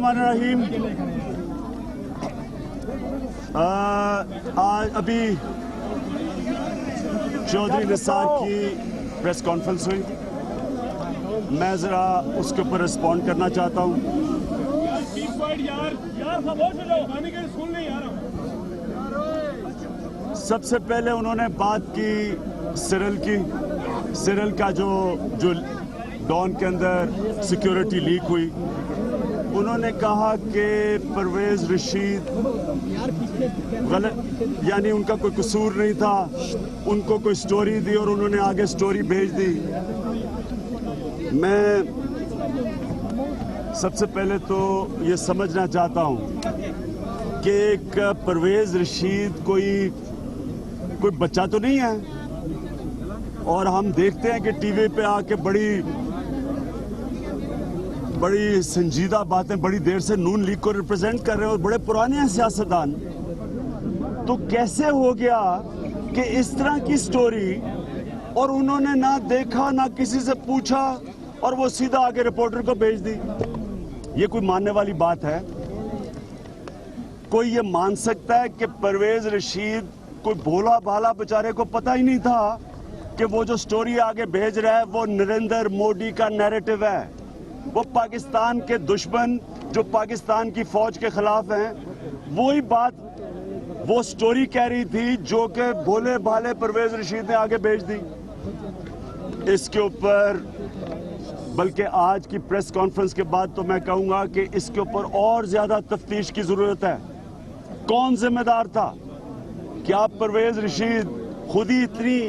बिस्मिल्लाहिर्रहमानिर्रहीम। आज अभी चौधरी निसार की प्रेस कॉन्फ्रेंस हुई, मैं ज़रा उसके ऊपर रिस्पॉन्ड करना चाहता हूँ। सबसे पहले उन्होंने बात की सिरल का जो डॉन के अंदर सिक्योरिटी लीक हुई। उन्होंने कहा कि परवेज़ रशीद गलत, यानी उनका कोई कसूर नहीं था, उनको कोई स्टोरी दी और उन्होंने आगे स्टोरी भेज दी। मैं सबसे पहले तो ये समझना चाहता हूँ कि एक परवेज़ रशीद कोई बच्चा तो नहीं है, और हम देखते हैं कि टीवी पे आके बड़ी संजीदा बातें बड़ी देर से नून लीग को रिप्रेजेंट कर रहे हैं और बड़े पुराने हैं सियासतदान। तो कैसे हो गया कि इस तरह की स्टोरी, और उन्होंने ना देखा ना किसी से पूछा और वो सीधा आगे रिपोर्टर को भेज दी? ये कोई मानने वाली बात है? कोई ये मान सकता है कि परवेज़ रशीद कोई भोला भाला बेचारे को पता ही नहीं था कि वो जो स्टोरी आगे भेज रहा है वो नरेंद्र मोदी का नैरेटिव है? वो पाकिस्तान के दुश्मन जो पाकिस्तान की फौज के खिलाफ हैं, वही बात वो स्टोरी कह रही थी जो कि भोले भाले परवेज़ रशीद ने आगे भेज दी। इसके ऊपर बल्कि आज की प्रेस कॉन्फ्रेंस के बाद तो मैं कहूंगा कि इसके ऊपर और ज्यादा तफ्तीश की जरूरत है। कौन जिम्मेदार था? क्या परवेज़ रशीद खुद ही इतनी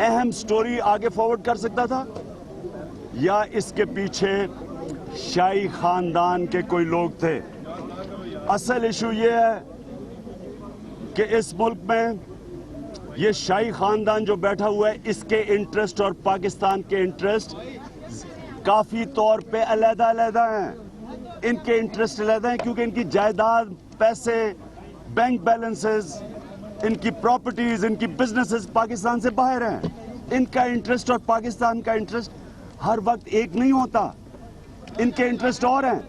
अहम स्टोरी आगे फॉरवर्ड कर सकता था, या इसके पीछे शाही खानदान के कोई लोग थे? असल इशू ये है कि इस मुल्क में ये शाही खानदान जो बैठा हुआ है, इसके इंटरेस्ट और पाकिस्तान के इंटरेस्ट काफी तौर पे अलग-अलग हैं। इनके इंटरेस्ट अलग हैं क्योंकि इनकी जायदाद, पैसे, बैंक बैलेंसेस, इनकी प्रॉपर्टीज, इनकी बिजनेसेस पाकिस्तान से बाहर हैं। इनका इंटरेस्ट और पाकिस्तान का इंटरेस्ट हर वक्त एक नहीं होता, इनके इंटरेस्ट और हैं।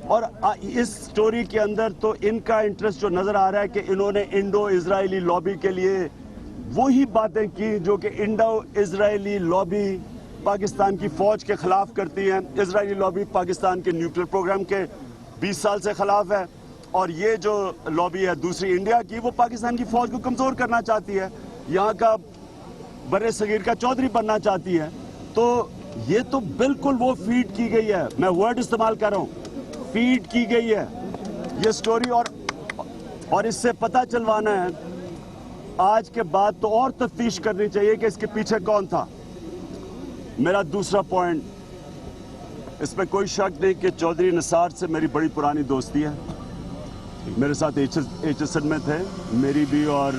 और इस स्टोरी के अंदर तो इनका इंटरेस्ट जो नजर आ रहा है कि इन्होंने इंडो इजरायली लॉबी के लिए वही बातें की जो कि इंडो इजरायली लॉबी पाकिस्तान की फौज के खिलाफ करती है। इजरायली लॉबी पाकिस्तान के न्यूक्लियर प्रोग्राम के 20 साल से खिलाफ है, और ये जो लॉबी है दूसरी इंडिया की, वो पाकिस्तान की फौज को कमजोर करना चाहती है, यहाँ का बड़े सगीर का चौधरी बनना चाहती है। तो ये तो बिल्कुल वो फीड की गई है, मैं वर्ड इस्तेमाल कर रहा हूँ, फीड की गई है ये स्टोरी। और इससे पता चलवाना है आज के बाद तो और तफ्तीश करनी चाहिए कि इसके पीछे कौन था। मेरा दूसरा पॉइंट, इसमें कोई शक नहीं कि चौधरी निसार से मेरी बड़ी पुरानी दोस्ती है। मेरे साथ HSN में थे, मेरी भी और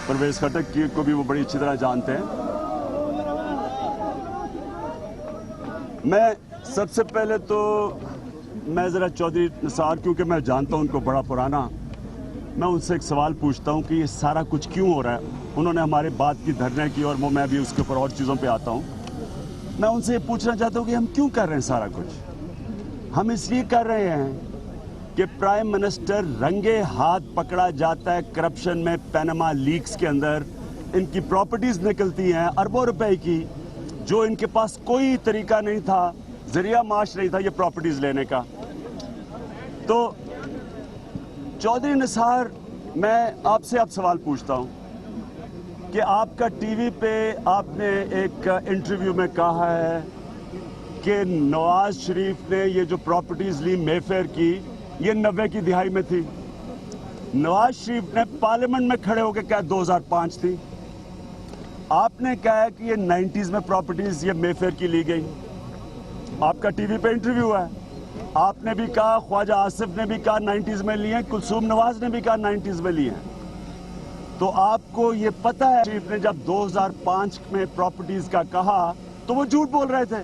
परवेज़ खटक की को भी वो बड़ी अच्छी तरह जानते हैं। मैं सबसे पहले तो मैं ज़रा चौधरी निसार, क्योंकि मैं जानता हूं उनको बड़ा पुराना, मैं उनसे एक सवाल पूछता हूं कि ये सारा कुछ क्यों हो रहा है। उन्होंने हमारे बात की धरने की और वो मैं भी उसके ऊपर और चीज़ों पे आता हूं। मैं उनसे ये पूछना चाहता हूं कि हम क्यों कर रहे हैं सारा कुछ? हम इसलिए कर रहे हैं कि प्राइम मिनिस्टर रंगे हाथ पकड़ा जाता है करप्शन में। पैनामा लीक्स के अंदर इनकी प्रॉपर्टीज निकलती हैं अरबों रुपए की, जो इनके पास कोई तरीका नहीं था, जरिया माश नहीं था ये प्रॉपर्टीज लेने का। तो चौधरी निसार, मैं आपसे अब सवाल पूछता हूं कि आपका टीवी पे आपने एक इंटरव्यू में कहा है कि नवाज शरीफ ने ये जो प्रॉपर्टीज ली मेफेयर की, ये 90 की दिहाई में थी। नवाज शरीफ ने पार्लियामेंट में खड़े होकर कहा 2005 थी। आपने कहा है कि ये 90s में प्रॉपर्टीज ये मेफेयर की ली गई। आपका टीवी पे इंटरव्यू है, आपने भी कहा, ख्वाजा आसिफ ने भी कहा 90s में लिए हैं, कुलसूम नवाज ने भी कहा 90s में लिए हैं। तो आपको ये पता है शरीफ ने जब 2005 में प्रॉपर्टीज का कहा तो वो झूठ बोल रहे थे,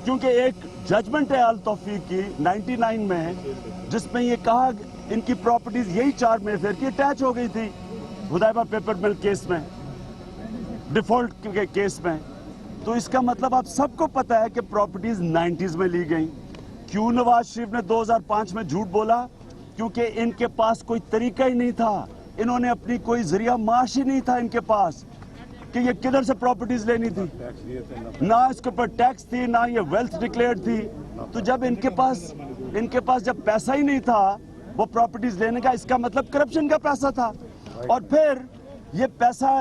क्योंकि एक जजमेंट है अल तौफीक की 99 में, जिसमें ये कहा इनकी प्रॉपर्टीज यही 4 मेफेयर की अटैच हो गई थी हुदैबा पेपर मिल केस में, डिफॉल्ट के केस में। तो इसका मतलब आप सबको पता है कि प्रॉपर्टीज 90s में ली गई। क्यों नवाज शरीफ ने 2005 में झूठ बोला? क्योंकि इनके पास कोई तरीका ही नहीं था, इन्होंने अपनी कोई जरिया माश ही नहीं था इनके पास कि ये किधर से प्रॉपर्टीज लेनी थी, ना इसके ऊपर टैक्स थी, ना ये वेल्थ डिक्लेयर्ड थी। तो जब इनके पास जब पैसा ही नहीं था वो प्रॉपर्टीज लेने का, इसका मतलब करप्शन का पैसा था। और फिर ये पैसा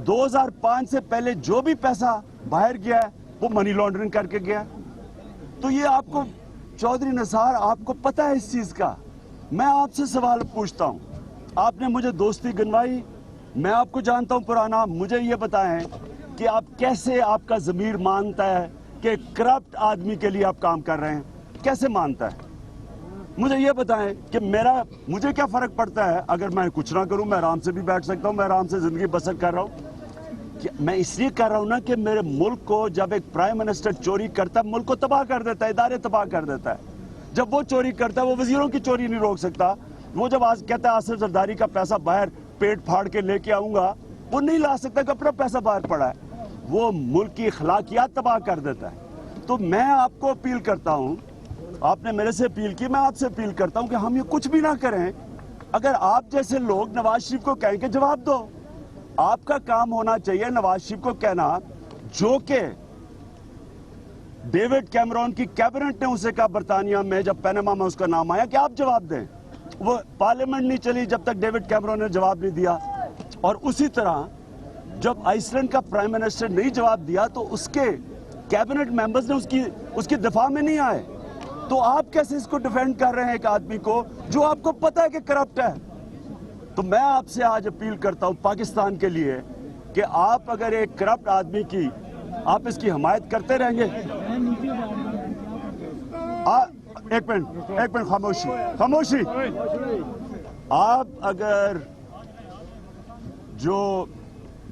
2005 से पहले जो भी पैसा बाहर गया है वो मनी लॉन्ड्रिंग करके गया। तो ये आपको चौधरी निसार, आपको पता है इस चीज का। मैं आपसे सवाल पूछता हूं, आपने मुझे दोस्ती गिनवाई, मैं आपको जानता हूं पुराना, मुझे ये बताएं कि आप कैसे, आपका ज़मीर मानता है कि करप्ट आदमी के लिए आप काम कर रहे हैं? कैसे मानता है? मुझे ये बताएं कि मुझे क्या फर्क पड़ता है अगर मैं कुछ ना करूं, मैं आराम से भी बैठ सकता हूं, मैं आराम से जिंदगी बसर कर रहा हूं। मैं इसलिए कर रहा हूं ना कि मेरे मुल्क को जब एक प्राइम मिनिस्टर चोरी करता है, मुल्क को तबाह कर देता है, इदारे तबाह कर देता है। जब वो चोरी करता है, वो वजीरों की चोरी नहीं रोक सकता। वो जब आज कहता है आसिफ जरदारी का पैसा बाहर पेट फाड़ के लेके आऊंगा, वो नहीं ला सकता कि अपना पैसा बाहर पड़ा है, वो मुल्क की अखलाकियात तबाह कर देता है। तो मैं आपको अपील करता हूं, आपने मेरे से अपील की, मैं आपसे अपील करता हूं कि हम ये कुछ भी ना करें। अगर आप जैसे लोग नवाज शरीफ को कहें कि जवाब दो, आपका काम होना चाहिए नवाज शरीफ को कहना, जो कि डेविड कैमरॉन की कैबिनेट ने उसे कहा बर्तानिया में जब पैनामा में उसका नाम आया कि आप जवाब दें। वो पार्लियामेंट नहीं चली जब तक डेविड कैमरॉन ने जवाब नहीं दिया। और उसी तरह जब आइसलैंड का प्राइम मिनिस्टर नहीं जवाब दिया तो उसके कैबिनेट मेंबर्स ने उसकी दिफा में नहीं आए। तो आप कैसे इसको डिफेंड कर रहे हैं एक आदमी को जो आपको पता है कि करप्ट है? तो मैं आपसे आज अपील करता हूं पाकिस्तान के लिए कि आप अगर एक करप्ट आदमी की आप इसकी हिमायत करते रहेंगे। एक मिनट खामोशी। आप अगर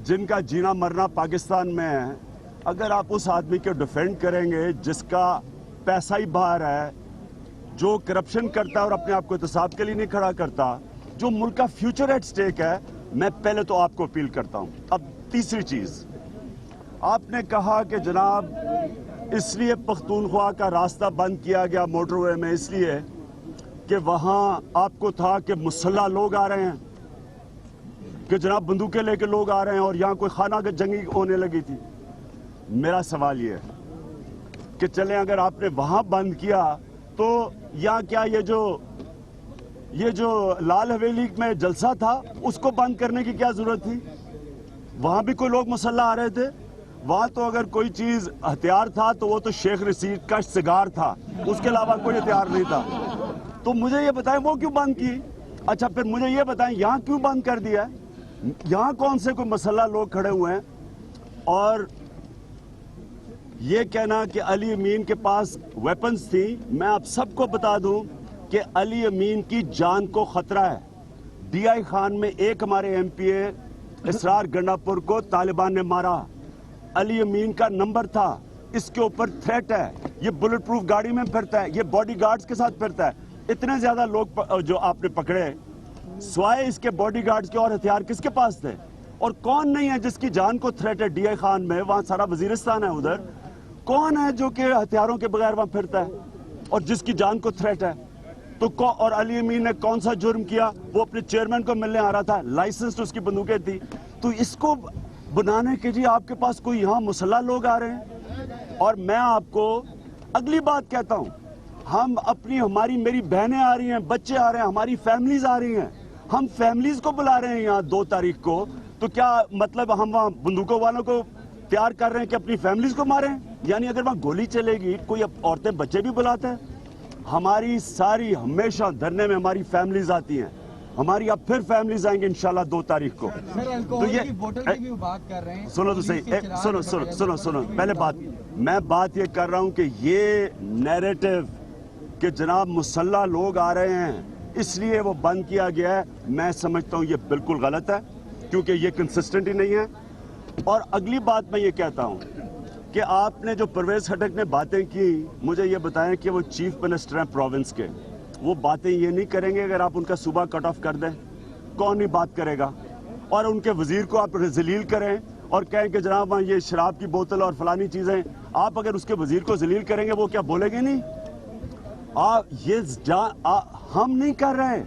जिनका जीना मरना पाकिस्तान में है, अगर आप उस आदमी को डिफेंड करेंगे जिसका पैसा ही बाहर है, जो करप्शन करता है और अपने आप को एहतसाब के लिए नहीं खड़ा करता, जो मुल्क का फ्यूचर एट स्टेक है, मैं पहले तो आपको अपील करता हूं। अब तीसरी चीज, आपने कहा कि जनाब इसलिए पख्तूनख्वा का रास्ता बंद किया गया मोटरवे में, इसलिए कि वहां आपको था कि मुसल्ला लोग आ रहे हैं, कि जनाब बंदूकें लेके लोग आ रहे हैं और यहां कोई खाना जंगी होने लगी थी। मेरा सवाल ये है कि चलें अगर आपने वहां बंद किया तो यहाँ क्या ये जो लाल हवेली में जलसा था उसको बंद करने की क्या जरूरत थी? वहां भी कोई लोग मुसल्ला आ रहे थे। वहां तो अगर कोई चीज हथियार था तो वो तो शेख रशीद का सिगार था, उसके अलावा कोई हथियार नहीं था। तो मुझे ये बताएं वो क्यों बंद की? अच्छा फिर मुझे ये बताएं यहाँ क्यों बंद कर दिया? यहाँ कौन से कोई मुसल्ला लोग खड़े हुए हैं? और ये कहना कि अली अमीन के पास वेपन्स थी, मैं आप सबको बता दूं कि अली अमीन की जान को खतरा है। डीआई खान में एक हमारे एमपीए इसरार गंडापुर को तालिबान ने मारा, अली अमीन का नंबर था, इसके ऊपर थ्रेट है, ये बुलेट प्रूफ गाड़ी में फिरता है, ये बॉडीगार्ड्स के साथ फिरता है। इतने ज्यादा लोग जो आपने पकड़े, स्वाय इसके बॉडीगार्ड्स के और हथियार किसके पास थे? और कौन नहीं है जिसकी जान को थ्रेट है? डीआई खान में, वहां सारा वजीरिस्तान है, उधर कौन है जो कि हथियारों के बगैर वहां फिरता है और जिसकी जान को थ्रेट है? तो और अली अमीन ने कौन सा जुर्म किया? वो अपने चेयरमैन को मिलने आ रहा था, लाइसेंस तो उसकी बंदूकें थी। तो इसको बनाने के लिए आपके पास कोई यहाँ मुसल्ला लोग आ रहे हैं। और मैं आपको अगली बात कहता हूँ, हम हमारी मेरी बहनें आ रही हैं, बच्चे आ रहे हैं, हमारी फैमिलीज आ रही हैं, हम फैमिलीज को बुला रहे हैं यहाँ 2 तारीख को। तो क्या मतलब हम वहाँ बंदूकों वालों को तैयार कर रहे हैं कि अपनी फैमिलीज को मारें? यानी अगर वहां गोली चलेगी, कोई औरतें बच्चे भी बुलाते हैं। हमारी सारी हमेशा धरने में हमारी फैमिलीज आती हैं, हमारी अब फिर फैमिलीज आएंगे इंशाल्लाह 2 तारीख को। तो ये बोतल की भी बात कर रहे हैं। सुनो तो सही, सुनो पहले मैं बात ये कर रहा हूं कि ये नैरेटिव कि जनाब मुसल्ला लोग आ रहे हैं इसलिए वो बंद किया गया है, मैं समझता हूं ये बिल्कुल गलत है, क्योंकि ये कंसिस्टेंट ही नहीं है। और अगली बात मैं ये कहता हूं कि आपने जो परवेज खटक ने बातें की, मुझे ये बताएं कि वो चीफ मिनिस्टर हैं प्रोविंस के, वो बातें ये नहीं करेंगे अगर आप उनका सूबा कट ऑफ कर दें? कौन नहीं बात करेगा? और उनके वजीर को आप जलील करें और कहें कि जनाब वहाँ ये शराब की बोतल और फलानी चीज़ें, आप अगर उसके वजीर को जलील करेंगे वो क्या बोलेंगे नहीं? ہم نہیں کر رہے.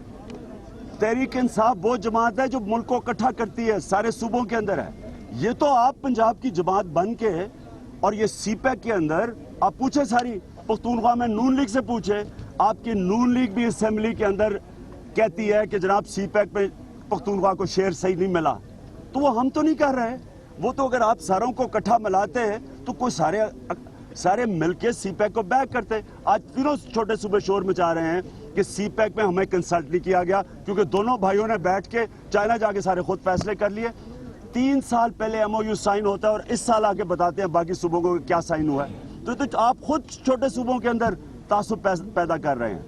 تحریک انصاف وہ جماعت ہے جو ملک کو اکٹھا کرتی ہے, سارے صوبوں کے اندر ہے. یہ تو آپ پنجاب کی جماعت بن کے اور یہ سی پیک کے اندر آپ پوچھیں, ساری پختونخوا میں نون لیگ سے پوچھیں, آپ کی نون لیگ بھی اسمبلی کے اندر کہتی ہے کہ جناب سی پیک پہ پختونخوا کو شیئر صحیح نہیں ملا. تو وہ ہم تو نہیں کر رہے. وہ تو اگر آپ ساروں کو اکٹھا ملاتے ہیں تو کوئی سارے مل کے سی پیک کو بیک کرتے. آج تینوں چھوٹے صوبے شور مچا رہے ہیں کہ سی پیک میں ہمیں کنسلٹ نہیں کیا گیا, کیونکہ دونوں بھائیوں نے بیٹھ کے چائنا جا کے سارے خود فیصلے کر لیے. 3 سال پہلے ایم او یو سائن ہوتا ہے اور اس سال آگے بتاتے ہیں باقی صوبوں کو کیا سائن ہوا ہے. تو آپ خود چھوٹے صوبوں کے اندر تعصب پیدا کر رہے ہیں.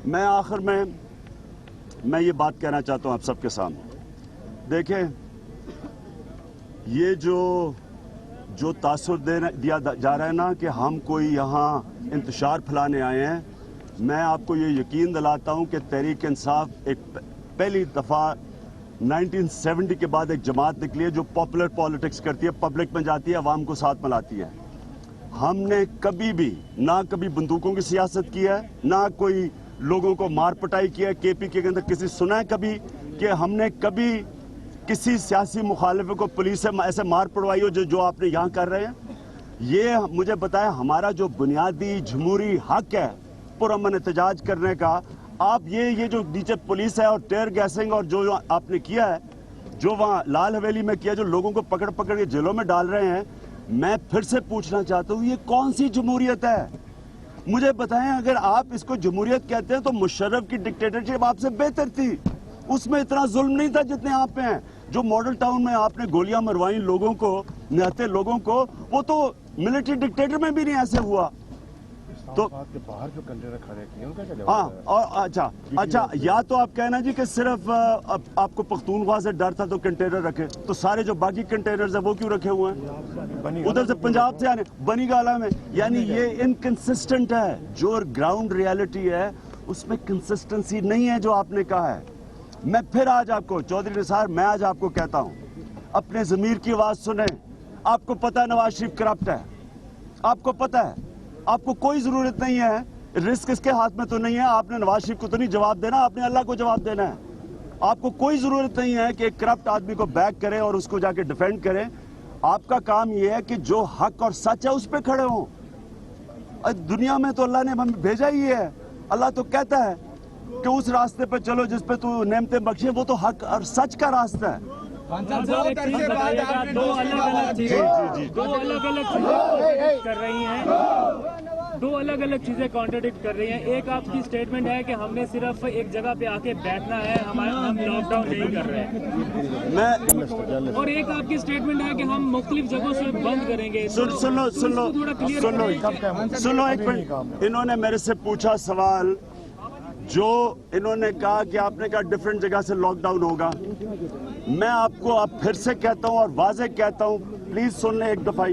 میں آخر میں یہ بات کہنا چاہتا ہوں آپ سب کے سامنے. دیکھیں, یہ جو تاثر دیا جا رہا ہے نا کہ ہم کوئی یہاں انتشار پھیلانے آئے ہیں, میں آپ کو یہ یقین دلاتا ہوں کہ تحریک انصاف ایک پہلی دفعہ 1970 کے بعد ایک جماعت نکلی ہے جو پاپولر پالیٹکس کرتی ہے, پبلک میں جاتی ہے, عوام کو ساتھ ملاتی ہے. ہم نے کبھی بھی نہ کبھی بندوقوں کی سیاست کی ہے, نہ کوئی لوگوں کو مار پٹائی کیا ہے. کے پی کے اندر کسی سنا ہے کبھی کہ ہم نے کبھی کسی سیاسی مخالف کو پولیس سے ایسے مار پڑوائی ہو جو آپ نے یہاں کر رہے ہیں؟ یہ مجھے بتائیں, ہمارا جو بنیادی جمہوری حق ہے پرامن احتجاج کرنے کا, آپ یہ جو نیچے پولیس ہے اور ٹیئر گیسنگ اور جو آپ نے کیا ہے, جو وہاں لال حویلی میں کیا, جو لوگوں کو پکڑ کے جیلوں میں ڈال رہے ہیں, میں پھر سے پوچھنا چاہتا ہوں یہ کون سی جمہوریت ہے؟ مجھے بتائیں, اگر آپ اس کو جمہوریت کہتے ہیں تو مشرف کی ڈکٹیٹرشپ آپ سے بہتر تھی. اس میں اتنا ظلم نہیں تھا جتنے آپ پہ ہیں. جو ماڈل ٹاؤن میں آپ نے گولیاں مروائیں لوگوں کو, نہتے لوگوں کو, وہ تو ملٹری ڈکٹیٹر میں بھی نہیں ایسے ہوا. تو باہر جو کنٹینر کھڑے کیے ان کا کیا جواب ہاں, ہے؟ اور اچھا یا تو آپ کہنا جی کہ صرف آپ کو پختونخوا سے ڈر تھا تو کنٹینر رکھے, تو سارے جو باقی کنٹینرز ہیں وہ کیوں رکھے ہوئے ہیں ادھر سے پنجاب سے آنے بنی گالا میں؟ یعنی یہ انکنسسٹنٹ ہے. جو گراؤنڈ ریالٹی ہے اس میں کنسسٹنسی نہیں ہے جو آپ نے کہا ہے. میں پھر آج آپ کو چودھری نثار, میں آج آپ کو کہتا ہوں, اپنے ضمیر کی آواز سنیں. آپ کو پتہ ہے نواز شریف کرپٹ ہے, آپ کو پتہ ہے, آپ کو کوئی ضرورت نہیں ہے, رسک اس کے ہاتھ میں تو نہیں ہے. آپ نے نواز شریف کو تو نہیں جواب دینا, آپ نے اللہ کو جواب دینا ہے. آپ کو کوئی ضرورت نہیں ہے کہ ایک کرپٹ آدمی کو بیک کریں اور اس کو جا کے ڈیفینڈ کریں. آپ کا کام یہ ہے کہ جو حق اور سچ ہے اس پہ کھڑے ہوں. دنیا میں تو اللہ نے ہمیں بھیجا ہی ہے. اللہ تو کہتا ہے کہ اس راستے پہ چلو جس پہ تو نعمتیں بخشے, وہ تو حق اور سچ کا راستہ ہے. دو الگ الگ چیزیں کانٹرڈکٹ کر رہی ہیں. ایک آپ کی سٹیٹمنٹ ہے کہ ہم نے صرف ایک جگہ پہ آ کے بیٹھنا ہے, ہم لاک ڈاؤن نہیں کر رہے ہیں, اور ایک آپ کی سٹیٹمنٹ ہے کہ ہم مختلف جگہوں سے بند کریں گے. سنو ایک منٹ. انہوں نے میرے سے پوچھا سوال, جو انہوں نے کہا کہ آپ نے کہا ڈیفرنٹ جگہ سے لاک ڈاؤن ہوگا. میں آپ کو اب پھر سے کہتا ہوں اور واضح کہتا ہوں, پلیز سن لیں ایک دفعہ.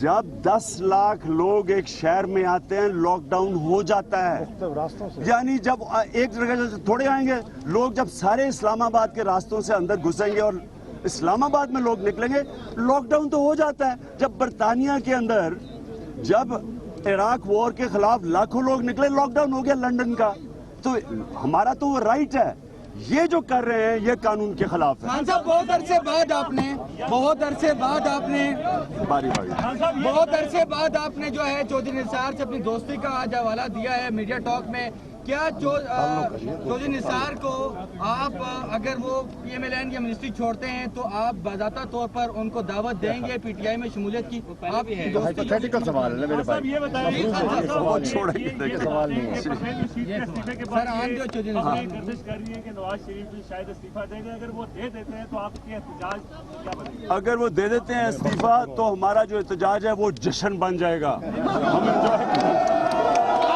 جب 10 لاکھ لوگ ایک شہر میں آتے ہیں لاک ڈاؤن ہو جاتا ہے. یعنی جب ایک جگہ سے تھوڑے آئیں گے لوگ, جب سارے اسلام آباد کے راستوں سے اندر گھسیں گے اور اسلام آباد میں لوگ نکلیں گے, لاک ڈاؤن تو ہو جاتا ہے. جب برطانیہ کے اندر جب عراق وار کے خلاف لاکھوں لوگ نکلے, لاک ڈاؤن ہو گیا لنڈن کا. تو ہمارا تو وہ رائٹ ہے. یہ جو کر رہے ہیں یہ قانون کے خلاف ہے. خان صاحب بہت عرصے بعد آپ نے جو ہے چودھری نثار سے اپنی دوستی کا آج حوالہ دیا ہے میڈیا ٹاک میں. کیا چودھری نثار کو آپ اگر وہ پی ایم ایل این یا منسٹری چھوڑتے ہیں تو آپ باضابطہ طور پر ان کو دعوت دیں گے پی ٹی آئی میں شمولیت کی؟ ہائپوتھیٹیکل سوال ہے میرے بھائی. سوال نہیں ہے. سر آن جو چودھری نثار گردش کر رہی ہے کہ نواز شریف شاید استعفیٰ دیں گے, اگر وہ دے دیتے ہیں تو آپ کے احتجاج کیا بنے گا؟ اگر وہ دے دیتے ہیں استعفیٰ تو ہمارا جو احتجاج ہے وہ جشن بن جائے گا. ہم